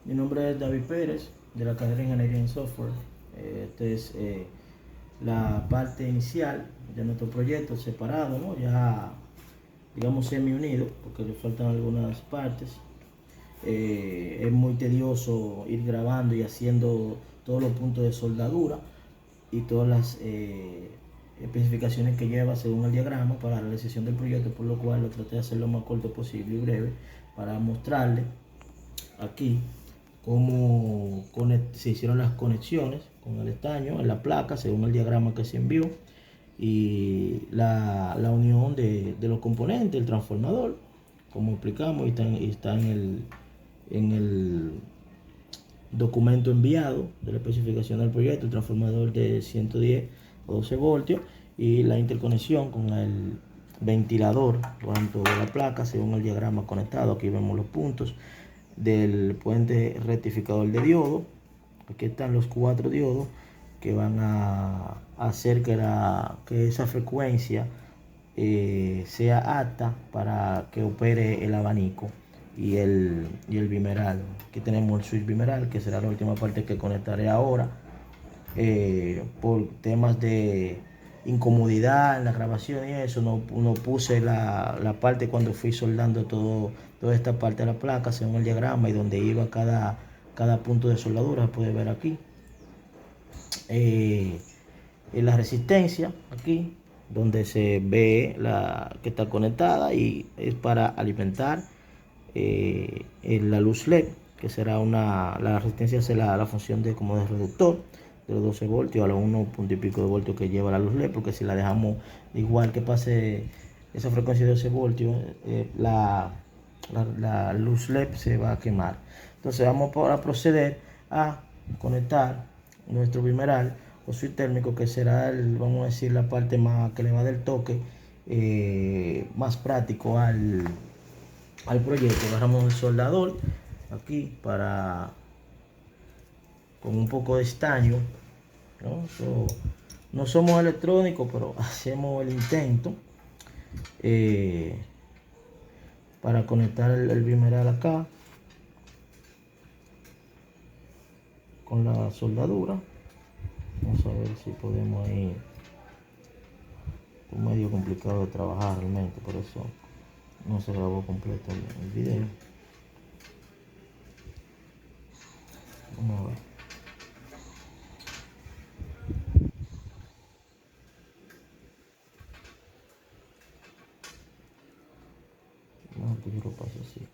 Mi nombre es David Pérez, de la carrera de Ingeniería en Software. Esta es la parte inicial de nuestro proyecto, separado, ¿no? Ya, digamos, semi-unido, porque le faltan algunas partes. Es muy tedioso ir grabando y haciendo todos los puntos de soldadura y todas las especificaciones que lleva según el diagrama para la realización del proyecto, por lo cual lo traté de hacer lo más corto posible y breve para mostrarle aquí cómo se hicieron las conexiones con el estaño en la placa según el diagrama que se envió y la unión de los componentes, el transformador, como explicamos, y está en el documento enviado de la especificación del proyecto, el transformador de 110 o 12 voltios y la interconexión con el ventilador tanto de la placa según el diagrama conectado. Aquí vemos los puntos del puente rectificador de diodo. Aquí están los 4 diodos que van a hacer que esa frecuencia sea apta para que opere el abanico y el bimeral. Aquí tenemos el switch bimeral, que será la última parte que conectaré ahora. Por temas de incomodidad en la grabación y eso, no puse la parte cuando fui soldando toda esta parte de la placa según el diagrama y donde iba cada punto de soldadura, se puede ver aquí. La resistencia aquí donde se ve que está conectada y es para alimentar la luz LED, que será la resistencia será la función de como de reductor de los 12 voltios a los 1 punto y pico de voltios que lleva la luz LED, porque si la dejamos igual que pase esa frecuencia de 12 voltios, la luz LED se va a quemar. Entonces vamos a proceder a conectar nuestro bimeral o switch térmico, que será vamos a decir la parte más que le va del toque más práctico al proyecto. Agarramos el soldador aquí con un poco de estaño, ¿no? No somos electrónicos, pero hacemos el intento eh, para conectar el bimeral acá con la soldadura. Vamos a ver si podemos ir. Es medio complicado de trabajar realmente, por eso no se grabó completo el video. Vamos a ver. No, que yo lo paso así.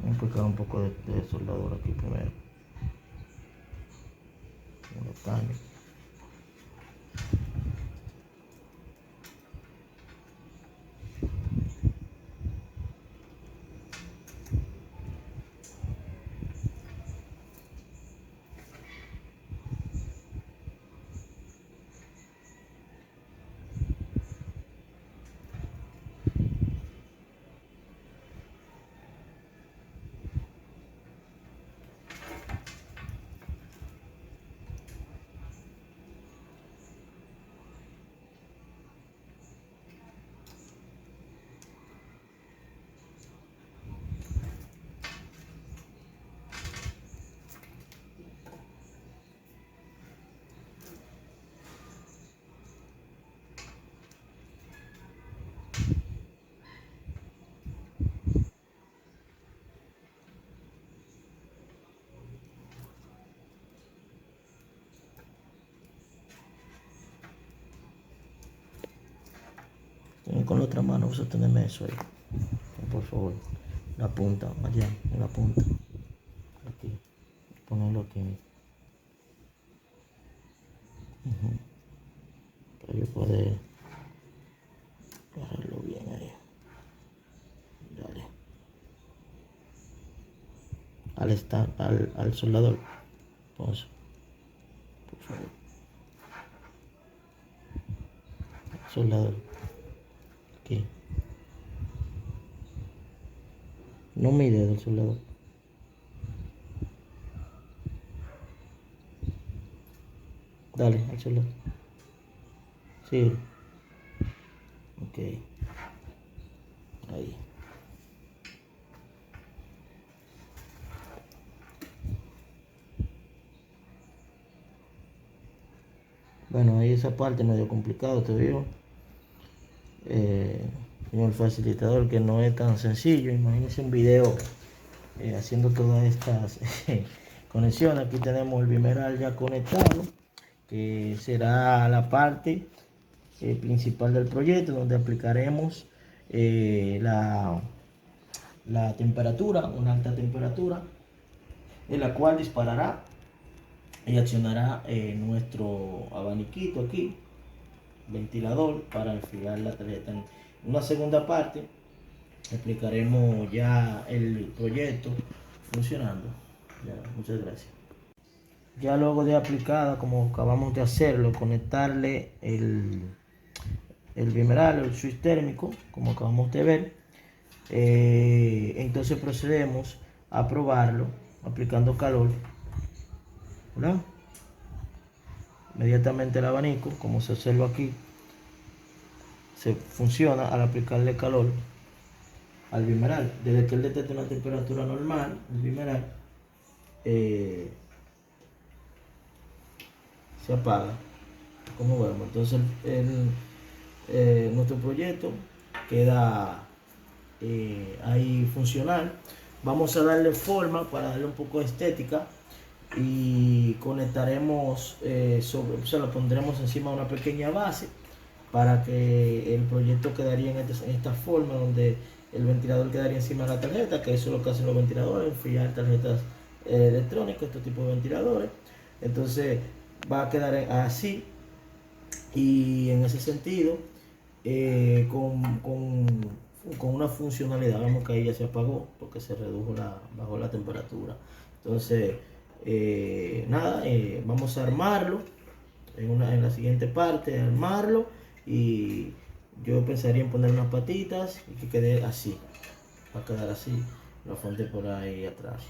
Vamos a aplicar un poco de soldadura aquí primero. Un estaño. Con la otra mano, sostenerme eso ahí. Por favor. La punta, allá, en la punta. Aquí. Ponerlo aquí. Para yo poder agarrarlo bien ahí. Dale. al soldador. Entonces, por favor, soldador, aquí. No mi dedo, el soldador. Dale, al soldador. Sí. Ok. Ahí. Bueno, ahí esa parte medio complicado, te digo. Señor facilitador, que no es tan sencillo. Imagínense un video haciendo todas estas conexiones. Aquí tenemos el bimeral ya conectado, que será la parte principal del proyecto, donde aplicaremos la temperatura, una alta temperatura, en la cual disparará y accionará nuestro abaniquito aquí, ventilador, para enfriar la tarjeta. En una segunda parte explicaremos ya el proyecto funcionando. Ya, muchas gracias. Ya luego de aplicada, como acabamos de hacerlo, conectarle el bimeral, el switch térmico, como acabamos de ver, entonces procedemos a probarlo aplicando calor, ¿verdad? Inmediatamente el abanico, como se observa aquí, se funciona al aplicarle calor al bimeral. Desde que él detecte una temperatura normal, el bimeral se apaga, como vemos. Entonces nuestro proyecto queda ahí funcional. Vamos a darle forma para darle un poco de estética y conectaremos o sea, lo pondremos encima de una pequeña base para que el proyecto quedaría en esta forma, donde el ventilador quedaría encima de la tarjeta, que eso es lo que hacen los ventiladores, enfriar tarjetas electrónicas, este tipo de ventiladores. Entonces va a quedar así, y en ese sentido con una funcionalidad. Vemos que ahí ya se apagó porque se bajó la temperatura. Entonces nada, vamos a armarlo en la siguiente parte, armarlo, y yo pensaría en poner unas patitas y que quede así, va a quedar así la fuente por ahí atrás.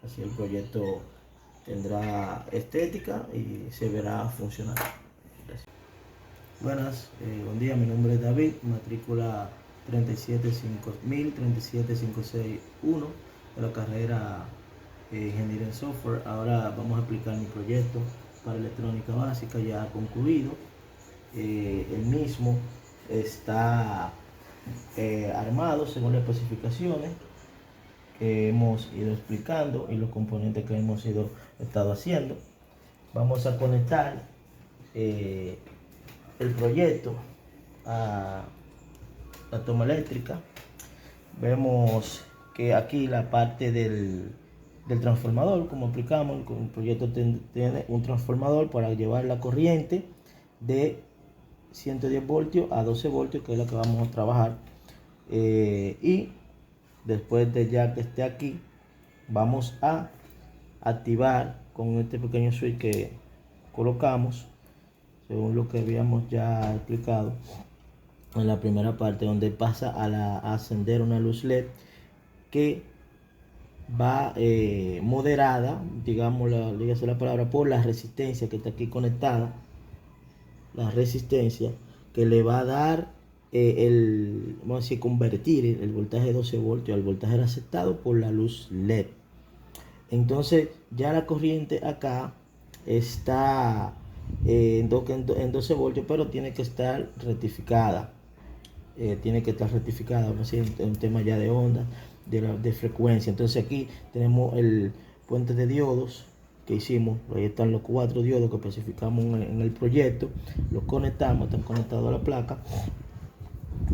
Así el proyecto tendrá estética y se verá funcionar. Gracias. Buenas, buen día, mi nombre es David, matrícula 37561 de la carrera Ingeniería en Software. Ahora vamos a aplicar mi proyecto para electrónica básica ya concluido. El mismo está armado según las especificaciones que hemos ido explicando y los componentes que hemos estado haciendo. Vamos a conectar el proyecto a la toma eléctrica. Vemos que aquí la parte del transformador, como explicamos, el proyecto tiene un transformador para llevar la corriente de 110 voltios a 12 voltios, que es la que vamos a trabajar. Y después de ya que esté aquí, vamos a activar con este pequeño switch que colocamos, según lo que habíamos ya explicado en la primera parte, donde pasa a ascender una luz LED que va moderada, digamos, dígase la palabra, por la resistencia que está aquí conectada, la resistencia que le va a dar vamos a decir, convertir el voltaje de 12 voltios al voltaje aceptado por la luz LED. Entonces ya la corriente acá está en 12 voltios, pero tiene que estar rectificada. Vamos a decir, un tema ya de onda, de frecuencia. Entonces aquí tenemos el puente de diodos que hicimos. Ahí están los 4 diodos que especificamos en el proyecto. Los conectamos, están conectados a la placa.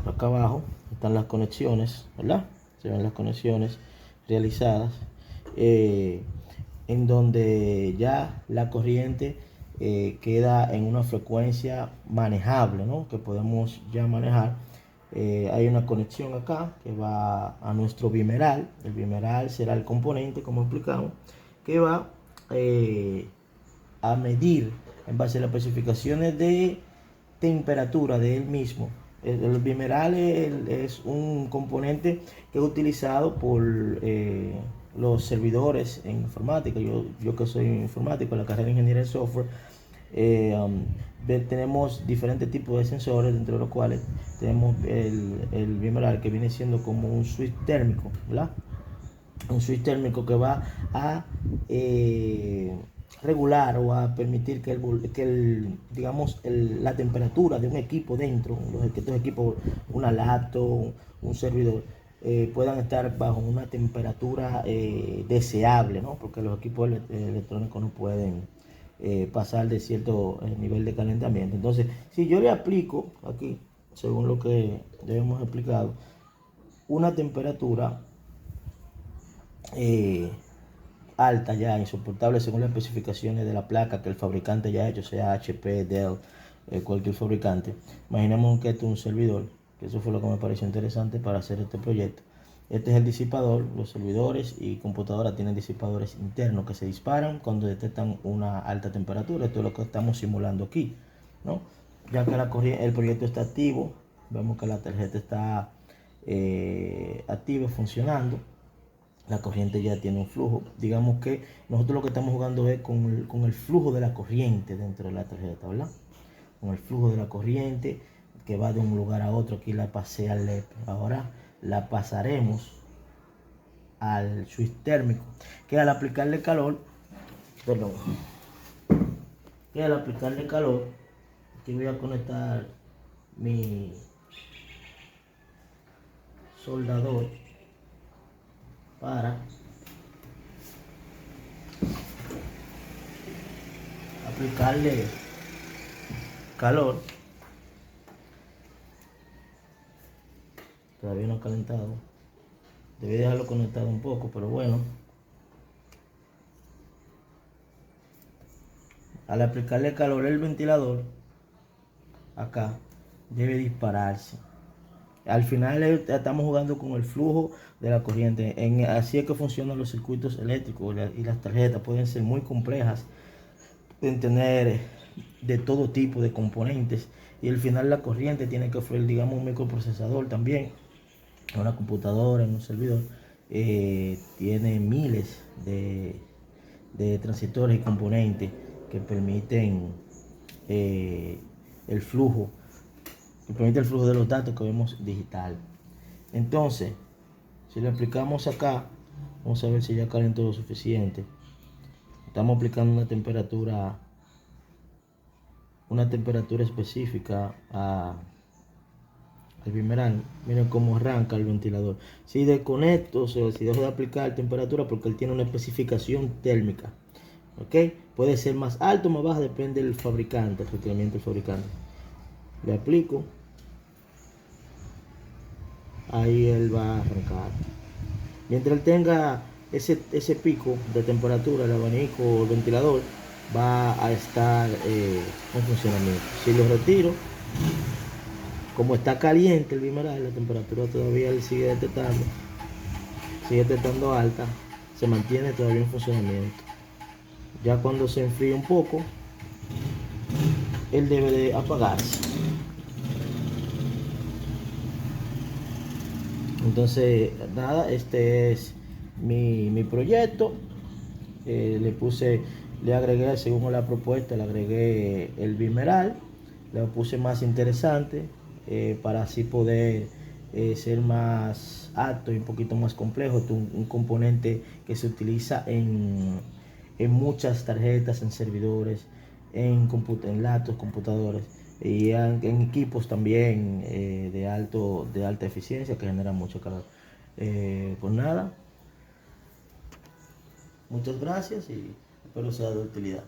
Acá abajo están las conexiones, ¿verdad? Se ven las conexiones realizadas, en donde ya la corriente queda en una frecuencia manejable, ¿no? Que podemos ya manejar hay una conexión acá que va a nuestro bimeral. El bimeral será el componente, como explicamos, que va a medir en base a las especificaciones de temperatura de él mismo. El bimeral es un componente que es utilizado por los servidores en informática. Yo que soy informático, en la carrera de ingeniería de software, tenemos diferentes tipos de sensores, dentro de los cuales tenemos el bimeral, que viene siendo como un switch térmico, ¿verdad? Un switch térmico que va a regular o a permitir digamos, la temperatura de un equipo dentro, estos equipos, una laptop, un servidor, puedan estar bajo una temperatura deseable, ¿no? Porque los equipos electrónicos no pueden pasar de cierto nivel de calentamiento. Entonces, si yo le aplico aquí, según lo que ya hemos explicado, una temperatura alta, ya insoportable según las especificaciones de la placa que el fabricante ya ha hecho, sea HP, Dell, cualquier fabricante. Imaginemos que esto es un servidor, que eso fue lo que me pareció interesante para hacer este proyecto. Este es el disipador. Los servidores y computadoras tienen disipadores internos que se disparan cuando detectan una alta temperatura. Esto es lo que estamos simulando aquí, ¿no? Ya que el proyecto está activo, vemos que la tarjeta está activa, funcionando. La corriente ya tiene un flujo. Digamos que nosotros lo que estamos jugando es con el flujo de la corriente dentro de la tarjeta, ¿verdad? Con el flujo de la corriente que va de un lugar a otro. Aquí la pasé al LED. Ahora la pasaremos al switch térmico, que al aplicarle calor, perdón, que al aplicarle calor, aquí voy a conectar mi soldador para aplicarle calor. Todavía no ha calentado. Debí dejarlo conectado un poco, pero bueno. Al aplicarle calor, el ventilador acá debe dispararse. Al final estamos jugando con el flujo de la corriente. Así es que funcionan los circuitos eléctricos, y las tarjetas pueden ser muy complejas, pueden tener de todo tipo de componentes, y al final la corriente tiene que fluir, digamos, un microprocesador también, en una computadora, en un servidor, tiene miles de transistores y componentes que permiten el flujo de los datos que vemos digital. Entonces, si le aplicamos acá, vamos a ver si ya calentó lo suficiente. Estamos aplicando una temperatura específica al bimeral. Miren cómo arranca el ventilador. Si desconecto, o sea, si dejo de aplicar temperatura, porque él tiene una especificación térmica, ¿ok? Puede ser más alto o más baja, depende del fabricante, el requerimiento del fabricante. Le aplico, ahí él va a arrancar. Mientras él tenga ese pico de temperatura, el abanico o el ventilador va a estar en funcionamiento. Si lo retiro, como está caliente el bimeral, la temperatura todavía él sigue detectando alta, se mantiene todavía en funcionamiento. Ya cuando se enfríe un poco, él debe de apagarse. Entonces, nada, este es mi proyecto. Le agregué, según la propuesta, le agregué el bimeral, le puse más interesante, para así poder ser más alto y un poquito más complejo. Un componente que se utiliza en muchas tarjetas, en servidores, en laptops, computadores, y en equipos también de alta eficiencia, que generan mucho calor. Pues nada, muchas gracias y espero sea de utilidad.